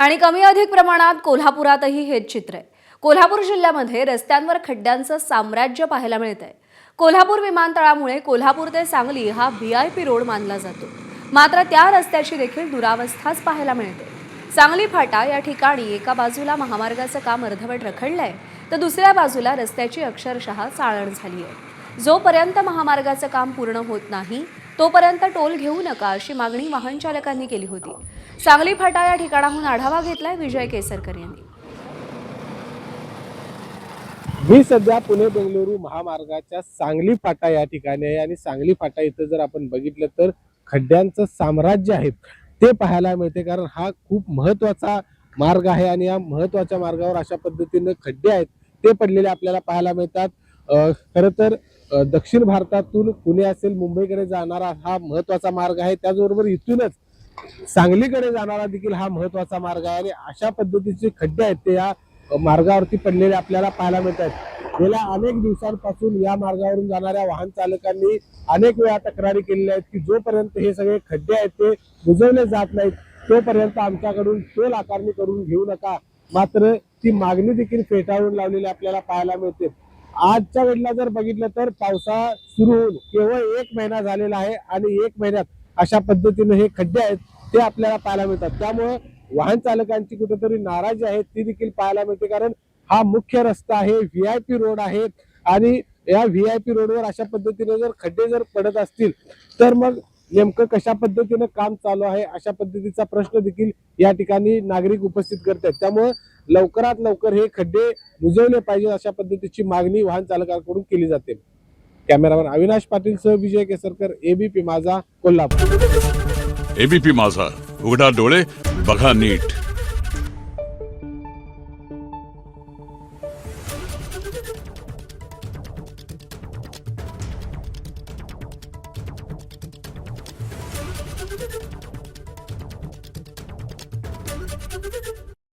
आणि कमी अधिक प्रमाणात कोल्हापुरातही हेच चित्र आहे। कोल्हापूर जिल्ह्यामध्ये रस्त्यांवर खड्ड्यांचं साम्राज्य पाहायला मिळतंय। कोल्हापूर विमानतळामुळे कोल्हापूर ते सांगली हा VIP रोड मानला जातो, मात्र त्या रस्त्याची देखील दुरावस्थाच पाहायला मिळते। सांगली फाटा या ठिकाणी एका बाजूला महामार्गाचं काम अर्धवट रखडलंय, तर दुसऱ्या बाजूला रस्त्याची अक्षरशः चाळण झाली आहे। जोपर्यंत महामार्गाचं काम पूर्ण होत नाही तोपर्यंत टोल घेऊ नका अशी मागणी वाहन चालकांनी केली होती। सांगली फाटा या ठिकाणाहून आढावा घेतलाय विजय केसरकर यांनी। मी सध्या पुणे बेंगळुरू महामार्गाच्या सांगली फाटा या ठिकाणी आहे आणि सांगली फाटा इथं जर आपण बघितलं तर खड्ड्यांचं साम्राज्य आहे ते पाहायला मिळते, कारण हा खूप महत्त्वाचा मार्ग आहे आणि या महत्त्वाच्या मार्गावर अशा पद्धतीने खड्डे आहेत ते पडलेले आपल्याला पाहायला मिळतात। खरं तर दक्षिण भारतातून पुणे असेल मुंबईकडे जाणारा हा महत्त्वाचा मार्ग आहे, त्याचबरोबर इथूनच सांगलीकडे जाणारा देखील हा महत्त्वाचा मार्ग आहे आणि अशा पद्धतीचे खड्डे आहेत ते या मार्गावरती पडलेले आपल्याला पाहायला मिळतात। गेल्या अनेक दिवसांपासून या मार्गावरून जाणाऱ्या वाहन चालकांनी अनेक वेळा तक्रारी केलेल्या आहेत की जोपर्यंत हे सगळे खड्डे आहेत ते बुजवले जात नाहीत तोपर्यंत आमच्याकडून टोल आकारणी करून घेऊ नका, मात्र ती मागणी देखील फेटाळून लावलेली आपल्याला पाहायला मिळते। आजच्या वेळेला जर बघितलं तर पावसाळा सुरू होऊन केवळ 1 महिना झालेला आहे आणि 1 महिन्यात अशा पद्धतीने हे खड्डे आहेत ते आपल्याला पाहायला मिळतात। त्यामुळे वाहन चालकांची कुठेतरी नाराजी आहे ती देखील पाहायला मिळते, कारण हा मुख्य रस्ता आहे, VIP रोड आहे आणि या VIP रोडवर अशा पद्धतीने जर खड्डे जर पडत असतील तर मग नेमकं कशा पद्धतीने काम चालू आहे अशा पद्धतीचा प्रश्न देखील या ठिकाणी नागरिक उपस्थित करतात। त्यामुळे लवकरात लवकर हे खड्डे बुजवले पाहिजे अशा पद्धतीची मागणी वाहन चालकांकडून केली जाते। कॅमेरामॅन अविनाश पाटील सह विजय केसरकर, ABP माझा, कोल्हापूर। ABP माझा, उघडा डोळे बघा नीट।